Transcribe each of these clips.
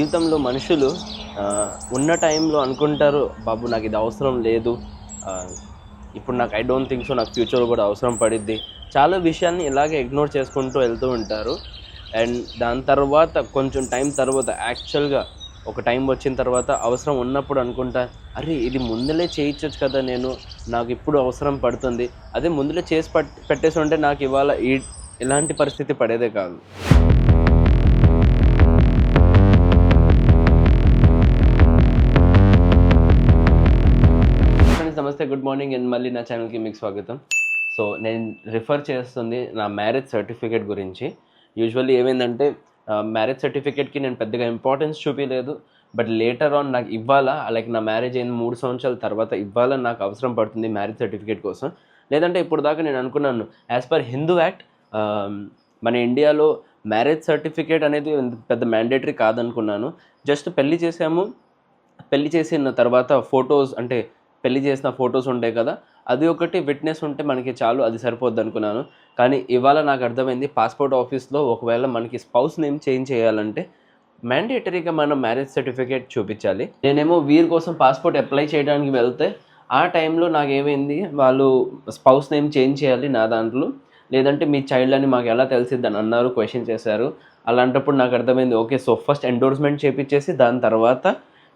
జీవితంలో మనుషులు ఉన్న టైంలో అనుకుంటారు, బాబు నాకు ఇది అవసరం లేదు, ఇప్పుడు నాకు ఐ డోంట్ థింక్ సో, నాకు ఫ్యూచర్లో కూడా అవసరం పడిద్ది. చాలా విషయాల్ని ఇలాగే ఇగ్నోర్ చేసుకుంటూ వెళ్తూ ఉంటారు. అండ్ దాని తర్వాత కొంచెం టైం తర్వాత యాక్చువల్గా ఒక టైం వచ్చిన తర్వాత అవసరం ఉన్నప్పుడు అనుకుంటా, అరే ఇది ముందులే చేయించవచ్చు కదా, నాకు ఇప్పుడు అవసరం పడుతుంది, అదే ముందులే చేసి పెట్టేసి ఉంటే నాకు ఇవాళ ఇలాంటి పరిస్థితి పడేదే కాదు. నమస్తే, గుడ్ మార్నింగ్ అండ్ మళ్ళీ నా ఛానల్కి మీకు స్వాగతం. సో నేను రిఫర్ చేస్తుంది నా మ్యారేజ్ సర్టిఫికేట్ గురించి. యూజువల్లీ ఏమైందంటే మ్యారేజ్ సర్టిఫికేట్కి నేను పెద్దగా ఇంపార్టెన్స్ చూపించలేదు, బట్ లేటర్ ఆన్ నాకు ఇవ్వాలా, లైక్ నా మ్యారేజ్ అయిన 3 సంవత్సరాల తర్వాత ఇవ్వాలని నాకు అవసరం పడుతుంది మ్యారేజ్ సర్టిఫికేట్ కోసం. లేదంటే ఇప్పుడు దాకా నేను అనుకున్నాను, యాజ్ పర్ హిందూ యాక్ట్ మన ఇండియాలో మ్యారేజ్ సర్టిఫికేట్ అనేది పెద్ద మ్యాండేటరీ కాదనుకున్నాను. జస్ట్ పెళ్లి చేసిన తర్వాత ఫొటోస్, అంటే పెళ్లి చేసిన ఫొటోస్ ఉంటాయి కదా, అది ఒకటి విట్నెస్ ఉంటే మనకి చాలు, అది సరిపోద్ది అనుకున్నాను. కానీ ఇవాళ నాకు అర్థమైంది, పాస్పోర్ట్ ఆఫీస్లో ఒకవేళ మనకి స్పౌస్ నేమ్ చేంజ్ చేయాలంటే మ్యాండేటరీగా మనం మ్యారేజ్ సర్టిఫికేట్ చూపించాలి. నేనేమో వీరి కోసం పాస్పోర్ట్ అప్లై చేయడానికి వెళ్తే ఆ టైంలో నాకేమైంది, వాళ్ళు స్పౌస్ నేమ్ చేంజ్ చేయాలి నా దాంట్లో, లేదంటే మీ చైల్డ్ అని మాకు ఎలా తెలిసిద్ది అని అన్నారు, క్వశ్చన్ చేశారు. అలాంటప్పుడు నాకు అర్థమైంది, ఓకే సో ఫస్ట్ ఎండోర్స్మెంట్ చేపించేసి దాని తర్వాత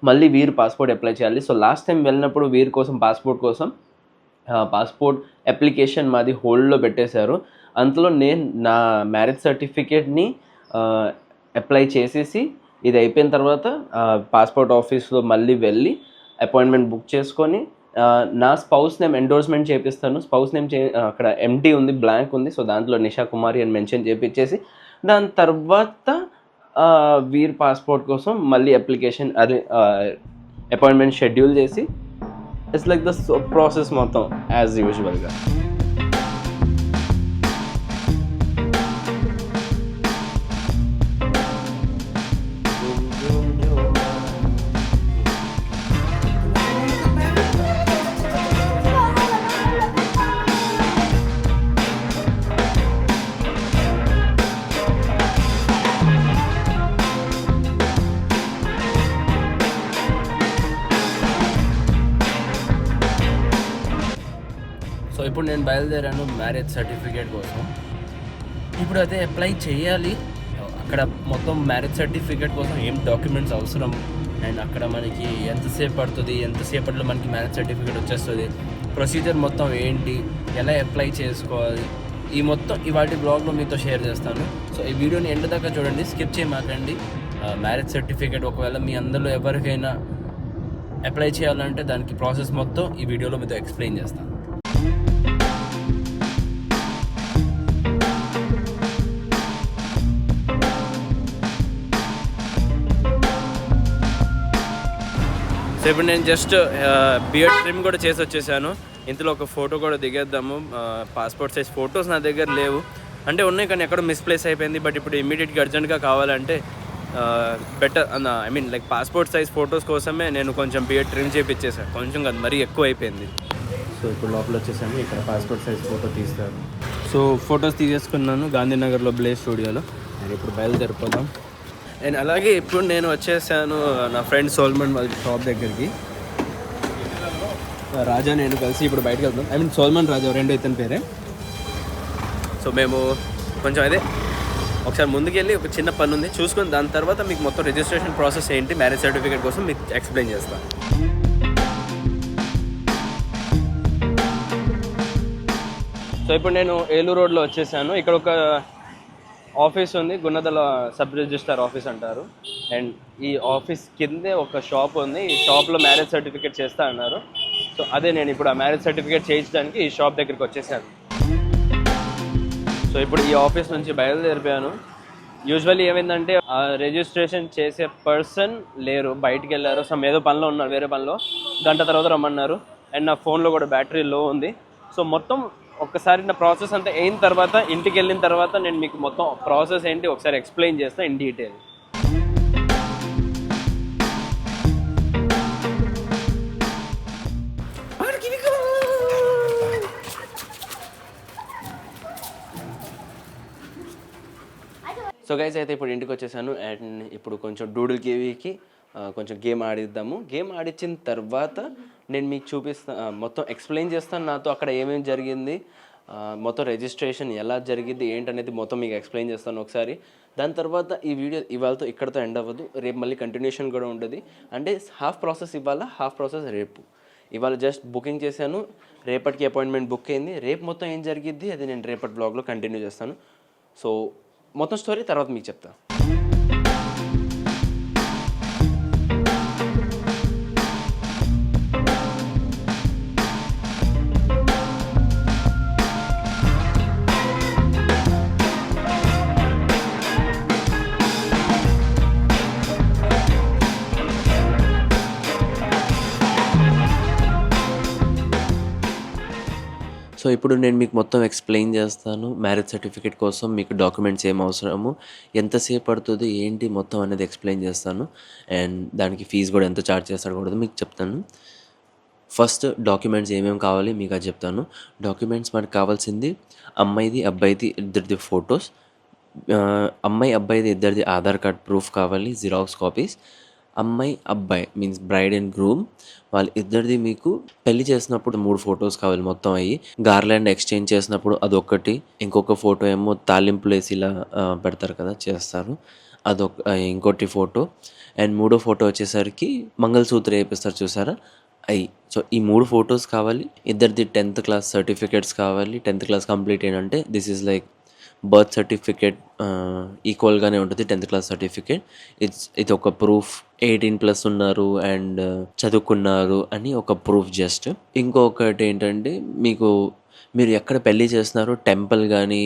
మళ్ళీ వీరు పాస్పోర్ట్ అప్లై చేయాలి. సో లాస్ట్ టైం వెళ్ళినప్పుడు వీరి కోసం పాస్పోర్ట్ అప్లికేషన్ మాది హోల్డ్లో పెట్టేశారు. అంతలో నేను నా మ్యారేజ్ సర్టిఫికేట్ని అప్లై చేసేసి ఇది అయిపోయిన తర్వాత పాస్పోర్ట్ ఆఫీస్లో మళ్ళీ వెళ్ళి అపాయింట్మెంట్ బుక్ చేసుకొని నా స్పౌస్ నేమ్ ఎండోర్స్మెంట్ చేపిస్తాను. స్పౌస్ నేమ్ అక్కడ ఎంటీ ఉంది, బ్లాంక్ ఉంది, సో దాంట్లో నిషా కుమారి అని మెన్షన్ చేపించేసి దాని తర్వాత వీర్ పాస్పోర్ట్ కోసం మళ్ళీ అప్లికేషన్ అపాయింట్మెంట్ షెడ్యూల్ చేసి ఇట్స్ లైక్ ద ప్రాసెస్ మొత్తం యాజ్ యూజువల్గా. సో ఇప్పుడు నేను బయలుదేరాను మ్యారేజ్ సర్టిఫికేట్ కోసం. ఇప్పుడు అదే అప్లై చేయాలి. అక్కడ మొత్తం మ్యారేజ్ సర్టిఫికేట్ కోసం ఏం డాక్యుమెంట్స్ అవసరం, అండ్ అక్కడ మనకి ఎంతసేపు పడుతుంది, ఎంతసేపట్లో మనకి మ్యారేజ్ సర్టిఫికేట్ వచ్చేస్తుంది, ప్రొసీజర్ మొత్తం ఏంటి, ఎలా అప్లై చేసుకోవాలి, ఈ మొత్తం ఇవాటి బ్లాగ్లో మీతో షేర్ చేస్తాను. సో ఈ వీడియోని ఎండ్ దాకా చూడండి, స్కిప్ చేయమాకండి. మ్యారేజ్ సర్టిఫికేట్ ఒకవేళ మీ అందరిలో ఎవరికైనా అప్లై చేయాలంటే దానికి ప్రాసెస్ మొత్తం ఈ వీడియోలో మీతో ఎక్స్ప్లెయిన్ చేస్తాను. సో ఇప్పుడు నేను జస్ట్ బియర్డ్ ట్రిమ్ కూడా చేసి వచ్చేసాను. ఇందులో ఒక ఫోటో కూడా దిగేద్దాము. పాస్పోర్ట్ సైజ్ ఫొటోస్ నా దగ్గర లేవు, అంటే ఉన్నాయి కానీ ఎక్కడో మిస్ప్లేస్ అయిపోయింది. బట్ ఇప్పుడు ఇమీడియట్గా అర్జెంట్గా కావాలంటే better I mean like passport size photos కోసమే నేను కొంచెం బియర్డ్ ట్రిమ్ చేయించేసాను. కొంచెం కాదు, మరీ ఎక్కువ అయిపోయింది. సో ఇప్పుడు లోపల వచ్చేసాను, ఇక్కడ పాస్పోర్ట్ సైజ్ ఫోటో తీస్తాను. సో ఫొటోస్ తీసేసుకున్నాను గాంధీనగర్లో బ్లేజ్ స్టూడియోలో. నేను ఇప్పుడు బయలుదేరిపోదాం. అండ్ అలాగే ఇప్పుడు నేను వచ్చేసాను నా ఫ్రెండ్ సోల్మన్ వాళ్ళ షాప్ దగ్గరికి. రాజా నేను కలిసి ఇప్పుడు బయటకు వెళ్తాం. ఐ మీన్ సోల్మన్ రాజా రెండో ఇతని పేరే. సో మేము కొంచెం అదే ఒకసారి ముందుకెళ్ళి ఒక చిన్న పని ఉంది చూసుకొని దాని తర్వాత మీకు మొత్తం రిజిస్ట్రేషన్ ప్రాసెస్ ఏంటి మ్యారేజ్ సర్టిఫికేట్ కోసం మీకు ఎక్స్ప్లెయిన్ చేస్తాను. సో ఇప్పుడు నేను ఏలూరు రోడ్లో వచ్చేసాను. ఇక్కడ ఒక ఆఫీస్ ఉంది, గున్నదల సబ్ రిజిస్ట్రార్ ఆఫీస్ అంటారు. అండ్ ఈ ఆఫీస్ కిందే ఒక షాప్ ఉంది. ఈ షాప్లో మ్యారేజ్ సర్టిఫికేట్ చేస్తా అన్నారు. సో అదే నేను ఇప్పుడు ఆ మ్యారేజ్ సర్టిఫికేట్ చేయించడానికి ఈ షాప్ దగ్గరికి వచ్చేసాను. సో ఇప్పుడు ఈ ఆఫీస్ నుంచి బయలుదేరిపోయాను. యూజువల్లీ ఏమైందంటే రిజిస్ట్రేషన్ చేసే పర్సన్ లేరు, బయటికి వెళ్ళారు. సో ఏదో పనిలో ఉన్నారు, వేరే పనిలో, గంట తర్వాత రమ్మన్నారు. అండ్ నా ఫోన్లో కూడా బ్యాటరీ లో ఉంది. సో మొత్తం ఒక్కసారి నా ప్రాసెస్ అంతా అయిన తర్వాత ఇంటికి వెళ్ళిన తర్వాత నేను మీకు మొత్తం ప్రాసెస్ ఏంటి ఒకసారి ఎక్స్ప్లెయిన్ చేస్తాను ఇన్ డీటెయిల్. సో గైస్ అయితే ఇప్పుడు ఇంటికి వచ్చేసాను అండ్ ఇప్పుడు కొంచెం డూడుల్ కేవీకి కొంచెం గేమ్ ఆడిద్దాము. గేమ్ ఆడిచ్చిన తర్వాత నేను మీకు మొత్తం ఎక్స్ప్లెయిన్ చేస్తాను నాతో అక్కడ ఏమేమి జరిగింది, మొత్తం రిజిస్ట్రేషన్ ఎలా జరిగింది ఏంటనేది మొత్తం మీకు ఎక్స్ప్లెయిన్ చేస్తాను ఒకసారి. దాని తర్వాత ఈ వీడియో ఇవాళతో ఇక్కడతో ఎండ్ అవ్వదు, రేపు మళ్ళీ కంటిన్యూషన్ కూడా ఉంటుంది. అంటే హాఫ్ ప్రాసెస్ ఇవాళ, హాఫ్ ప్రాసెస్ రేపు. ఇవాళ జస్ట్ బుకింగ్ చేశాను, రేపటికి అపాయింట్మెంట్ బుక్ అయింది. రేపు మొత్తం ఏం జరిగిద్ది అది నేను రేపటి బ్లాగ్లో కంటిన్యూ చేస్తాను. సో మొత్తం స్టోరీ తర్వాత మీకు చెప్తా. సో ఇప్పుడు నేను మీకు మొత్తం ఎక్స్ప్లెయిన్ చేస్తాను. మ్యారేజ్ సర్టిఫికేట్ కోసం మీకు డాక్యుమెంట్స్ ఏం అవసరము, ఎంతసేపు పడుతుంది ఏంటి మొత్తం అనేది ఎక్స్ప్లెయిన్ చేస్తాను. అండ్ దానికి ఫీజు కూడా ఎంత ఛార్జ్ చేస్తాడు కూడా మీకు చెప్తాను. ఫస్ట్ డాక్యుమెంట్స్ ఏమేమి కావాలి మీకు అది చెప్తాను. డాక్యుమెంట్స్ మనకు కావాల్సింది అమ్మాయిది అబ్బాయిది ఇద్దరిది ఫొటోస్, అమ్మాయి అబ్బాయిది ఇద్దరిది ఆధార్ కార్డ్ ప్రూఫ్ కావాలి, జిరాక్స్ కాపీస్. అమ్మాయి అబ్బాయి మీన్స్ బ్రైడ్ అండ్ గ్రూమ్ వాళ్ళ ఇద్దరిది మీకు పెళ్లి చేసినప్పుడు 3 ఫొటోస్ కావాలి మొత్తం అయ్యి. గార్లాండ్ ఎక్స్చేంజ్ చేసినప్పుడు అదొకటి, ఇంకొక ఫోటో ఏమో తాలింపులు వేసి ఇలా పెడతారు కదా చేస్తారు ఇంకోటి ఫోటో. అండ్ 3వ ఫోటో వచ్చేసరికి మంగళసూత్ర వేపిస్తారు చూసారా అవి. సో ఈ 3 ఫొటోస్ కావాలి. ఇద్దరిది 10th క్లాస్ సర్టిఫికేట్స్ కావాలి. 10th క్లాస్ కంప్లీట్ ఏంటంటే this is like birth certificate ఈక్వల్గానే ఉంటుంది 10th క్లాస్ సర్టిఫికేట్. ఇది ఒక ప్రూఫ్ 18+ ఉన్నారు అండ్ చదువుకున్నారు అని ఒక ప్రూఫ్ జస్ట్. ఇంకొకటి ఏంటంటే మీరు ఎక్కడ పెళ్ళి చేస్తున్నారు, టెంపుల్ కానీ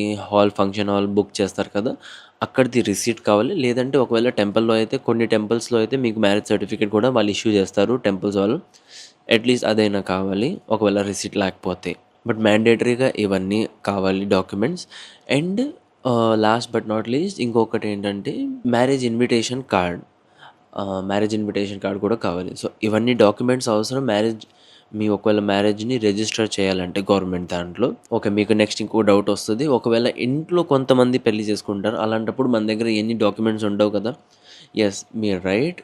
ఫంక్షన్ హాల్ బుక్ చేస్తారు కదా అక్కడిది రిసీట్ కావాలి. లేదంటే ఒకవేళ టెంపుల్లో అయితే కొన్ని టెంపుల్స్లో అయితే మీకు మ్యారేజ్ సర్టిఫికేట్ కూడా వాళ్ళు ఇష్యూ చేస్తారు టెంపుల్స్ వాళ్ళు. అట్లీస్ట్ అదైనా కావాలి ఒకవేళ రిసీట్ లేకపోతే. బట్ మ్యాండేటరీగా ఇవన్నీ కావాలి documents. And last but not least ఇంకొకటి ఏంటంటే మ్యారేజ్ ఇన్విటేషన్ కార్డ్ కూడా కావాలి. సో ఇవన్నీ డాక్యుమెంట్స్ అవసరం ఒకవేళ మ్యారేజ్ని రిజిస్టర్ చేయాలంటే గవర్నమెంట్ దాంట్లో. ఓకే, మీకు నెక్స్ట్ ఇంకో డౌట్ వస్తుంది, ఒకవేళ ఇంట్లో కొంతమంది పెళ్లి చేసుకుంటారు అలాంటప్పుడు మన దగ్గర ఎన్ని డాక్యుమెంట్స్ ఉండవు కదా. ఎస్, మీరు రైట్,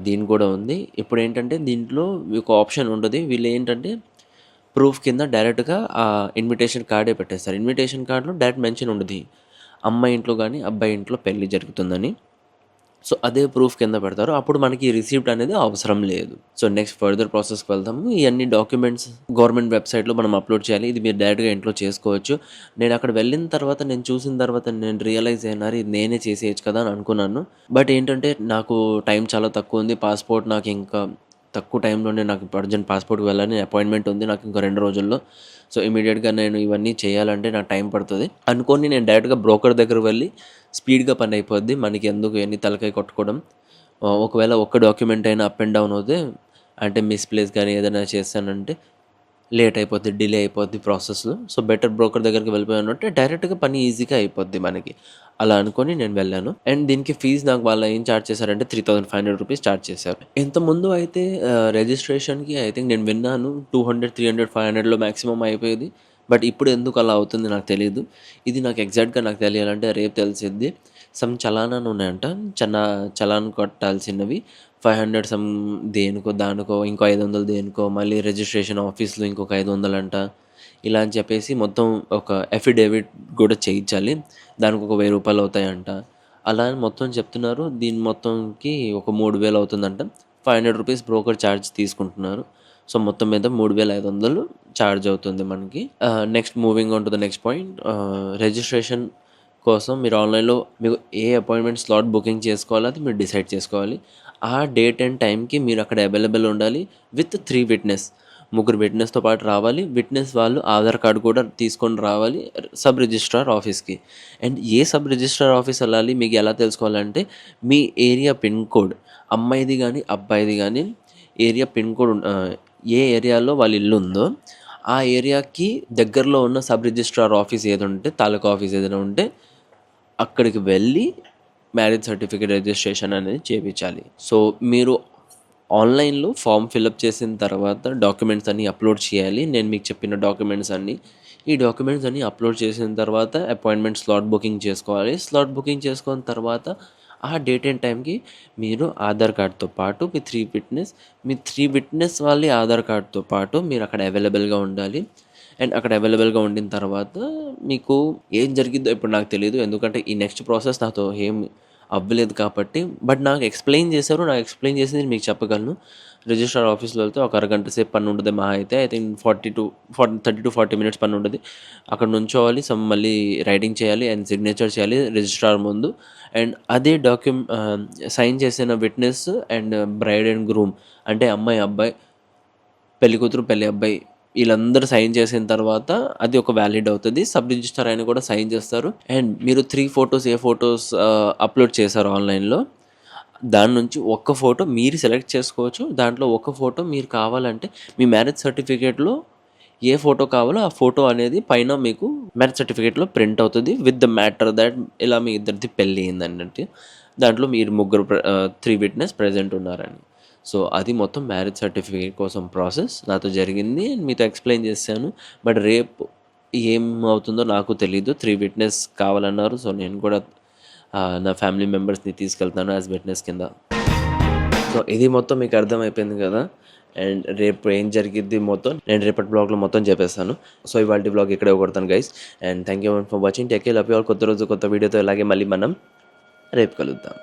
దీని కూడా ఉంది. ఇప్పుడు ఏంటంటే దీంట్లో మీకు ఆప్షన్ ఉంటుంది. వీళ్ళు ఏంటంటే ప్రూఫ్ కింద డైరెక్ట్గా ఆ ఇన్విటేషన్ కార్డే పెట్టేస్తారు. ఇన్విటేషన్ కార్డులో డైరెక్ట్ మెన్షన్ ఉంటుంది అమ్మాయి ఇంట్లో కానీ అబ్బాయి ఇంట్లో పెళ్ళి జరుగుతుందని. సో అదే ప్రూఫ్ కింద పెడతారు. అప్పుడు మనకి రిసీప్ట్ అనేది అవసరం లేదు. సో నెక్స్ట్ ఫర్దర్ ప్రాసెస్కి వెళ్తాము. ఇవన్నీ డాక్యుమెంట్స్ గవర్నమెంట్ వెబ్సైట్లో మనం అప్లోడ్ చేయాలి. ఇది మీరు డైరెక్ట్గా ఇంట్లో చేసుకోవచ్చు. నేను అక్కడ వెళ్ళిన తర్వాత నేను చూసిన తర్వాత నేను రియలైజ్ అయినారు ఇది నేనే చేసేయచ్చు కదా అని అనుకున్నాను. బట్ ఏంటంటే నాకు టైం చాలా తక్కువ ఉంది. పాస్పోర్ట్ నాకు ఇంకా తక్కువ టైంలోనే నాకు అర్జెంట్ పాస్పోర్ట్కి వెళ్ళాలని అపాయింట్మెంట్ ఉంది నాకు ఇంకో 2 రోజుల్లో. సో ఇమీడియట్గా నేను ఇవన్నీ చేయాలంటే నాకు టైం పడుతుంది అనుకొని నేను డైరెక్ట్గా బ్రోకర్ దగ్గర వెళ్ళి స్పీడ్గా పని అయిపోద్ది. మనకి ఎందుకు ఎన్ని తలకాయ కొట్టుకోవడం. ఒకవేళ ఒక్క డాక్యుమెంట్ అయినా అప్ అండ్ డౌన్ అవుతే అంటే మిస్ప్లేస్ కానీ ఏదైనా చేస్తానంటే లేట్ అయిపోద్ది, డిలే అయిపోద్ది ప్రాసెస్లో. సో బెటర్ బ్రోకర్ దగ్గరికి వెళ్ళిపోయాను అంటే డైరెక్ట్గా పని ఈజీగా అయిపోద్ది మనకి. అలా అనుకొని నేను వెళ్ళాను. అండ్ దీనికి ఫీజు నాకు వాళ్ళు ఏం ఛార్జ్ చేశారంటే 3,500 రూపీస్ ఛార్జ్ చేశారు. ఇంతకుముందు అయితే రిజిస్ట్రేషన్కి ఐ థింక్ నేను విన్నాను 200, 300, 500లో మ్యాక్సిమం అయిపోయేది. బట్ ఇప్పుడు ఎందుకు అలా అవుతుంది నాకు తెలియదు. ఇది నాకు ఎగ్జాక్ట్గా నాకు తెలియాలంటే రేపు తెలిసిద్ది. సమ్ చలానాలు ఉన్నాయంట, చలాన్ కట్టాల్సినవి 500 సమ్ దేనికో దానికో, ఇంకో 500 దేనికో, మళ్ళీ రిజిస్ట్రేషన్ ఆఫీస్లో ఇంకొక 500 అంట. ఇలా అని చెప్పేసి మొత్తం ఒక ఎఫిడేవిట్ కూడా చేయించాలి, దానికి ఒక 1000 రూపాయలు అవుతాయంట. అలా అని మొత్తం చెప్తున్నారు. దీని మొత్తంకి ఒక 3000 అవుతుందంట. 500 రూపీస్ బ్రోకర్ ఛార్జ్ తీసుకుంటున్నారు. సో మొత్తం మీద 3500 ఛార్జ్ అవుతుంది మనకి. Next moving on to the next point, registration కోసం మీరు ఆన్లైన్లో మీకు ఏ అపాయింట్మెంట్ స్లాట్ బుకింగ్ చేసుకోవాలో అది మీరు డిసైడ్ చేసుకోవాలి. ఆ డేట్ అండ్ టైంకి మీరు అక్కడ అవైలబుల్ ఉండాలి విత్ 3 విట్నెస్. 3 విట్నెస్తో పాటు రావాలి. విట్నెస్ వాళ్ళు ఆధార్ కార్డు కూడా తీసుకొని రావాలి సబ్ రిజిస్ట్రార్ ఆఫీస్కి. And A sub registrar office వెళ్ళాలి మీకు ఎలా తెలుసుకోవాలంటే మీ ఏరియా పిన్ కోడ్, అమ్మాయిది కానీ అబ్బాయిది కానీ ఏరియా పిన్ కోడ్, ఏ ఏరియాలో వాళ్ళ ఇల్లు ఉందో ఆ ఏరియాకి దగ్గరలో ఉన్న సబ్ రిజిస్ట్రార్ ఆఫీస్ ఏది ఉంటే, తాలూకా ఆఫీస్ ఏదైనా ఉంటే అక్కడికి వెళ్ళి మ్యారేజ్ సర్టిఫికేట్ రిజిస్ట్రేషన్ అనేది చేయించాలి. సో మీరు ఆన్లైన్లో ఫామ్ ఫిలప్ చేసిన తర్వాత డాక్యుమెంట్స్ అన్నీ అప్లోడ్ చేయాలి. నేను మీకు చెప్పిన డాక్యుమెంట్స్ అన్నీ ఈ డాక్యుమెంట్స్ అన్నీ అప్లోడ్ చేసిన తర్వాత అపాయింట్మెంట్ స్లాట్ బుకింగ్ చేసుకోవాలి. స్లాట్ బుకింగ్ చేసుకున్న తర్వాత ఆ డేట్ అండ్ టైంకి మీరు ఆధార్ కార్డ్‌తో పాటు మీ 3 విట్నెస్ వాళ్ళి ఆధార్ కార్డ్‌తో పాటు మీరు అక్కడ అవైలబుల్‌గా ఉండాలి. అండ్ అక్కడ అవైలబుల్‌గా ఉండిన తర్వాత మీకు ఏం జరిగిద్దో ఇప్పుడు నాకు తెలీదు. ఎందుకంటే ఈ నెక్స్ట్ ప్రాసెస్ నాతో ఏం అవ్వలేదు కాబట్టి. బట్ నాకు ఎక్స్‌ప్లెయిన్ చేశారు. నాకు ఎక్స్‌ప్లెయిన్ చేసింది మీకు చెప్పగలను. రిజిస్ట్రార్ ఆఫీస్‌లో వెళ్తే ఒక అరగంట సేపు పని ఉంటది మహా అయితే. ఐ థింక్ 30-40 మినిట్స్ పని ఉంటది. అక్కడ నుంచోవాలి. మళ్ళీ రైటింగ్ చేయాలి అండ్ సిగ్నేచర్ చేయాలి రిజిస్ట్రార్ ముందు. అండ్ అదే సైన్ చేసిన witness and bride and groom అంటే అమ్మాయి, అబ్బాయి, పెళ్లి కూతురు, పెళ్లి అబ్బాయి వీళ్ళందరూ సైన్ చేసిన తర్వాత అది ఒక వ్యాలిడ్ అవుతుంది. సబ్ రిజిస్ట్రార్ ఆయన కూడా సైన్ చేస్తారు. అండ్ మీరు 3 ఫోటోస్ ఏ ఫోటోస్ అప్లోడ్ చేశారు ఆన్‌లైన్‌లో దాని నుంచి ఒక్క ఫోటో మీరు సెలెక్ట్ చేసుకోవచ్చు. దాంట్లో ఒక ఫోటో మీరు కావాలంటే మీ మ్యారేజ్ సర్టిఫికేట్‌లో ఏ ఫోటో కావాలో ఆ ఫోటో అనేది పైన మీకు మ్యారేజ్ సర్టిఫికేట్‌లో ప్రింట్ అవుతది. విత్ ద మ్యాటర్ దట్ ఇలా మీ ఇద్దరిది పెళ్లి అయిందన్నట్టు. దాంట్లో మీరు 3 విట్నెస్ ప్రెజెంట్ ఉన్నారని. సో, అది మొత్తం మ్యారేజ్ సర్టిఫికేట్ కోసం ప్రాసెస్ నాతో జరిగింది. మీతో ఎక్స్‌ప్లెయిన్ చేశాను. బట్ రేపు ఏమవుతుందో నాకు తెలీదు. 3 విట్నెస్ కావాలన్నారు. సో, నేను కూడా నా ఫ్యామిలీ మెంబర్స్‌ని తీసుకెళ్తాను యాస్ విట్నెస్ కింద. సో, ఇది మొత్తం మీకు అర్థమైపోయింది కదా! అండ్ రేపు ఏం జరిగిద్ది మొత్తం నేను రేపటి బ్లాగ్‌లో మొత్తం చెప్పేస్తాను. సో, ఇవాల్టి బ్లాగ్ ఇక్కడే కొడతాను guys. And thank you for watching. Take care. Love you all. కొత్త రోజు కొత్త వీడియోతో ఇలాగే మళ్ళీ మనం రేపు కలుద్దాం.